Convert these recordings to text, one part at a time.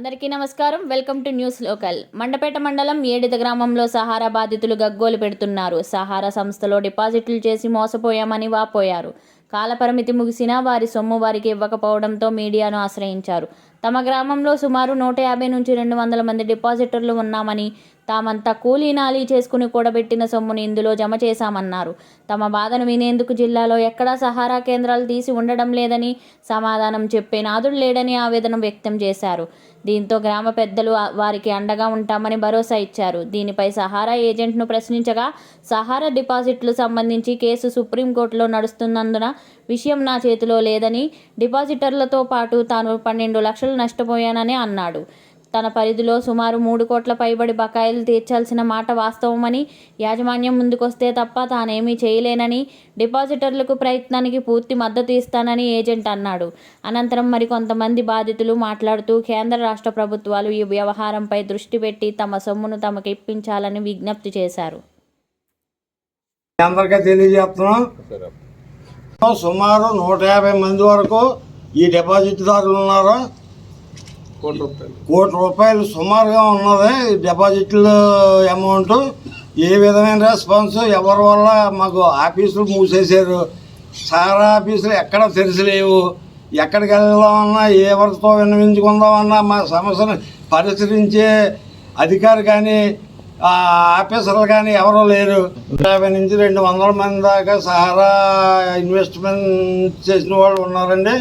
అందరికీ నమస్కారం. Welcome to news local. Mandapeta మండలం ఏడిద గ్రామంలో సహారా బాధితులు గగ్గోలు పెడుతున్నారు. సహారా సంస్థలో డిపాజిట్లు చేసి మోసపోయామని వాపోయారు. కాలపరిమితి ముగిసినా వారి సొమ్ము వారికి ఇవ్వకపోవడంతో మీడియాను ఆశ్రయించారు. తమ గ్రామంలో సుమారు 150 నుంచి 200 మంది డిపాజిటర్లు ఉన్నామని, తామంతా కూలీ నాలీ చేసుకుని కూడబెట్టిన సొమ్ముని ఇందులో జమ చేశామన్నారు. తమ బాధను వినేందుకు జిల్లాలో ఎక్కడా సహారా కేంద్రాలు తీసి ఉండడం లేదని, సమాధానం చెప్పే నాదుడు లేడని ఆవేదన వ్యక్తం చేశారు. దీంతో గ్రామ పెద్దలు వారికి అండగా ఉంటామని భరోసా ఇచ్చారు. దీనిపై సహారా ఏజెంట్ను ప్రశ్నించగా, సహారా డిపాజిట్లు సంబంధించి కేసు సుప్రీంకోర్టులో నడుస్తున్నందున విషయం నా చేతిలో లేదని, డిపాజిటర్లతో పాటు తాను 12 లక్షలు నష్టపోయానని అన్నాడు. తన పరిధిలో సుమారు 3 కోట్ల పైబడి బకాయిలు తీర్చాల్సిన మాట వాస్తవమని, యాజమాన్యం ముందుకొస్తే తప్ప తానేమీ చేయలేనని, డిపాజిటర్లకు ప్రయత్నానికి పూర్తి మద్దతు ఇస్తానని ఏజెంట్ అన్నాడు. అనంతరం మరికొంతమంది బాధితులు మాట్లాడుతూ కేంద్ర రాష్ట్ర ప్రభుత్వాలు ఈ వ్యవహారంపై దృష్టి పెట్టి తమ సొమ్మును తమకు ఇప్పించాలని విజ్ఞప్తి చేశారు. సుమారు 150 మంది వరకు ఈ డిపాజిట్దారులు ఉన్నారు. కోటి రూపాయలు సుమారుగా ఉన్నది డిపాజిట్ల అమౌంట్. ఏ విధమైన రెస్పాన్స్ ఎవరి వల్ల మాకు ఆఫీసులు మూసేశారు. సారా ఆఫీసులు ఎక్కడ తెరిచలేవు. ఎక్కడికి వెళ్దామన్నా ఎవరితో విన్నవించుకుందామన్నా మా సమస్యను పరిశీలించే అధికారి కానీ ఆఫీసర్లు కానీ ఎవరూ లేరు. 50 నుంచి 200 మంది దాకా సహారా ఇన్వెస్ట్మెంట్ చేసిన వాళ్ళు ఉన్నారండి.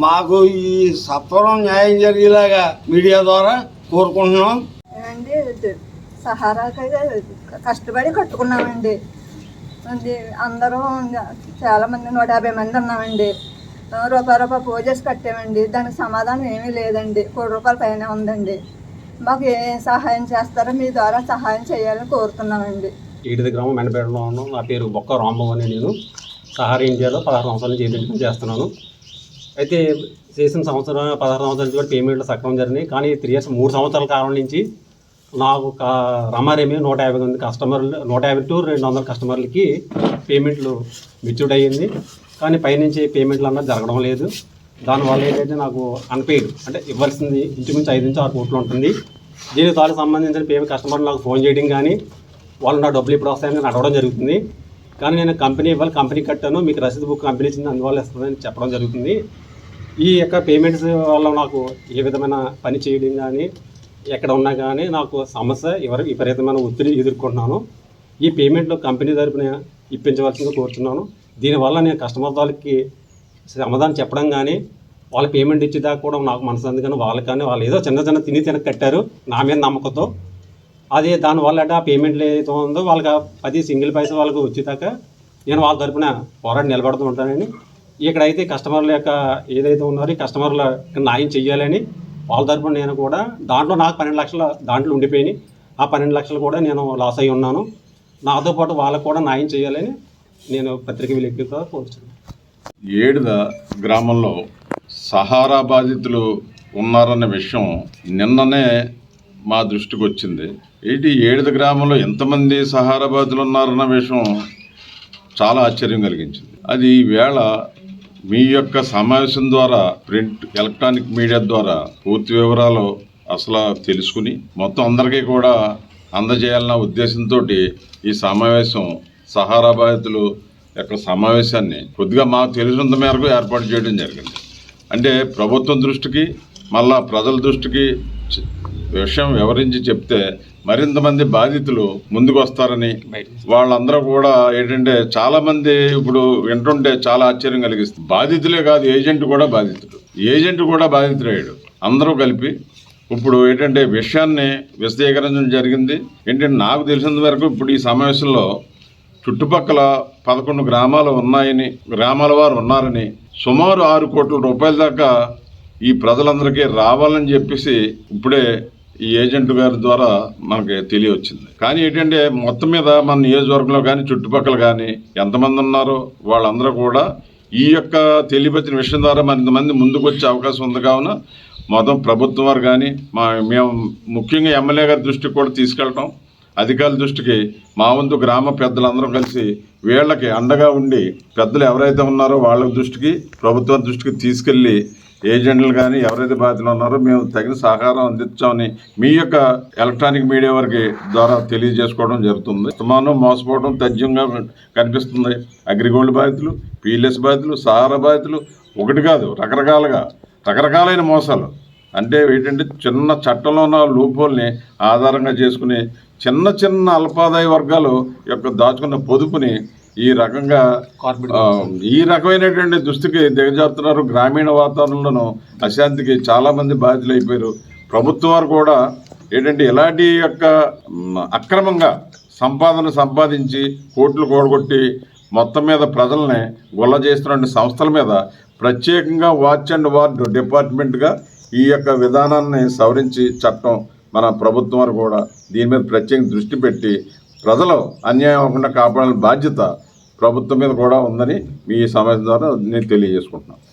మాకు ఈ సత్వరం న్యాయం జరిగేలాగా మీడియా ద్వారా కోరుకుంటున్నాం. సహారాకి కష్టపడి కట్టుకున్నామండి. అందరూ చాలామంది 150 మంది ఉన్నామండి. రూపాయి పోజేసి కట్టామండి. దానికి సమాధానం ఏమీ లేదండి. ₹1 పైన ఉందండి. మాకు ఏ సహాయం చేస్తారో మీ ద్వారా సహాయం చేయాలని కోరుతున్నామండి. ఏడిద గ్రామం మెండపేటలో ఉన్నాం. నా పేరు బొక్క రాంబాబు అని. నేను సహారా ఇండియాలో 16 సంవత్సరాల నుంచి ఏజెంట్గా చేస్తున్నాను. అయితే చేసిన 16 సంవత్సరాల నుంచి కూడా పేమెంట్లు సక్రమం జరిగినాయి. కానీ 3 సంవత్సరాల కాలం నుంచి నాకు రమారేమి 150 మంది కస్టమర్లు, 150 to 200 కస్టమర్లకి పేమెంట్లు మెచ్యూర్డ్ అయ్యింది. కానీ పైనుంచి పేమెంట్లు అన్నది జరగడం లేదు. దానివల్ల ఏంటంటే నాకు అన్పెయిడ్ అంటే ఇవ్వాల్సింది ఇంచుమించు 5 నుంచి 6 కోట్లు ఉంటుంది. దీనికి తాను సంబంధించిన పేమెంట్ కస్టమర్లు నాకు ఫోన్ చేయడం కానీ, వాళ్ళు నా డబ్బులు ఇప్పుడు వస్తాయని నేను అడగడం జరుగుతుంది. కానీ నేను కంపెనీ ఇవ్వాలి, కంపెనీ కట్టాను, మీకు రసీదు బుక్ కంపెనీ ఇచ్చింది, అందువల్ల ఇస్తుందని చెప్పడం జరుగుతుంది. ఈ యొక్క పేమెంట్స్ వల్ల నాకు ఏ విధమైన పని చేయడం కానీ, ఎక్కడ ఉన్నా కానీ నాకు సమస్య విపరీతమైన ఒత్తిడి ఎదుర్కొంటున్నాను. ఈ పేమెంట్లో కంపెనీ తరపున ఇప్పించవలసిందిగా కోరుతున్నాను. దీనివల్ల నేను కస్టమర్ వాళ్ళకి సమాధానం చెప్పడం కానీ, వాళ్ళ పేమెంట్ ఇచ్చేదాకా కూడా నాకు మనసు అందుకని వాళ్ళు కానీ వాళ్ళు ఏదో చిన్న తినక కట్టారు నా మీద నమ్మకంతో. అదే దానివల్ల ఆ పేమెంట్లు ఏదైతే ఉందో వాళ్ళకి 10 సింగిల్ పైసా వాళ్ళకు వచ్చేదాకా నేను వాళ్ళ తరపున పోరాడి నిలబడుతూ ఉంటానని, ఇక్కడైతే కస్టమర్ల యొక్క ఏదైతే ఉన్నారో ఈ కస్టమర్ల న్యాయం చెయ్యాలని వాళ్ళ తరపున నేను కూడా దాంట్లో నాకు 12 లక్షలు దాంట్లో ఉండిపోయినాయి. ఆ 12 లక్షలు కూడా నేను లాస్ అయి ఉన్నాను. నాతో పాటు వాళ్ళకు కూడా న్యాయం చేయాలని నేను పత్రిక విలేకరులతో కోరుతున్నాను. ఏడిద గ్రామంలో సహారా బాధితులు ఉన్నారన్న విషయం నిన్ననే మా దృష్టికి వచ్చింది. ఏడిద గ్రామంలో ఎంతమంది సహారా బాధితులు ఉన్నారన్న విషయం చాలా ఆశ్చర్యం కలిగించింది. అది ఈవేళ మీ యొక్క సమావేశం ద్వారా ప్రింట్ ఎలక్ట్రానిక్ మీడియా ద్వారా పూర్తి వివరాలు అసలు తెలుసుకుని మొత్తం అందరికీ కూడా అందజేయాలన్న ఉద్దేశంతో ఈ సమావేశం సహారా బాధితులు యొక్క సమావేశాన్ని కొద్దిగా మాకు తెలిసినంత మేరకు ఏర్పాటు చేయడం జరిగింది. అంటే ప్రభుత్వం దృష్టికి మళ్ళా ప్రజల దృష్టికి విషయం వివరించి చెప్తే మరింత మంది బాధితులు ముందుకు వస్తారని, వాళ్ళందరూ కూడా ఏంటంటే చాలామంది ఇప్పుడు వింటుంటే చాలా ఆశ్చర్యం కలిగిస్తుంది. బాధితులే కాదు, ఏజెంట్ కూడా బాధితుడయ్యాడు. అందరూ కలిపి ఇప్పుడు ఏంటంటే విషయాన్ని విశదీకరించడం జరిగింది. ఏంటంటే నాకు తెలిసినంత వరకు ఇప్పుడు ఈ సమావేశంలో చుట్టుపక్కల 11 గ్రామాల వారు ఉన్నారని, సుమారు 6 కోట్ల రూపాయల దాకా ఈ ప్రజలందరికీ రావాలని చెప్పేసి ఇప్పుడే ఈ ఏజెంట్ గారి ద్వారా మనకి తెలియవచ్చింది. కానీ ఏంటంటే మొత్తం మీద మన నియోజకవర్గంలో కానీ చుట్టుపక్కల కానీ ఎంతమంది ఉన్నారో వాళ్ళందరూ కూడా ఈ యొక్క తెలియపరిచిన విషయం ద్వారా మరింతమంది ముందుకు వచ్చే అవకాశం ఉంది. కావున మొత్తం ప్రభుత్వం వారు కానీ మేము ముఖ్యంగా ఎమ్మెల్యే గారి దృష్టికి కూడా తీసుకెళ్ళటం, అధికారుల దృష్టికి మా వంతు గ్రామ పెద్దలందరం కలిసి వీళ్ళకి అండగా ఉండి పెద్దలు ఎవరైతే ఉన్నారో వాళ్ళ దృష్టికి ప్రభుత్వం దృష్టికి తీసుకెళ్ళి ఏజెంట్లు కానీ ఎవరైతే బాధ్యతలు ఉన్నారో మేము తగిన సహకారం అందించామని మీ యొక్క ఎలక్ట్రానిక్ మీడియా వారికి ద్వారా తెలియజేసుకోవడం జరుగుతుంది. సుమాను మోసపోవడం తథ్యంగా కనిపిస్తుంది. అగ్రిగోల్డ్ బాధితులు, పీఎల్ఎస్ బాధితులు, సహారా బాధితులు ఒకటి కాదు రకరకాలైన మోసాలు. అంటే ఏంటంటే చిన్న చట్టంలో ఉన్న లూపోల్ని ఆధారంగా చేసుకుని చిన్న అల్పాదాయ వర్గాలు యొక్క దాచుకున్న పొదుపుని ఈ రకమైనటువంటి దుస్థితికి దిగజారుతున్నారు. గ్రామీణ వాతావరణంలోనూ అశాంతికి చాలామంది బాధితులు అయిపోయారు. ప్రభుత్వం వారు కూడా ఏంటంటే ఇలాంటి యొక్క అక్రమంగా సంపాదించి కోట్లు కూడగొట్టి మొత్తం మీద ప్రజల్ని గొల్ల చేస్తున్న సంస్థల మీద ప్రత్యేకంగా వాచ్ అండ్ వార్డ్ డిపార్ట్మెంట్గా ఈ యొక్క విధానాన్ని సవరించి చట్టం మన ప్రభుత్వం వారు కూడా దీని మీద ప్రత్యేక దృష్టి పెట్టి ప్రజలు అన్యాయం అవ్వకుండా కాపాడాలని బాధ్యత ప్రభుత్వం మీద కూడా ఉందని మీ సమావేశం ద్వారా నేను తెలియజేసుకుంటున్నాను.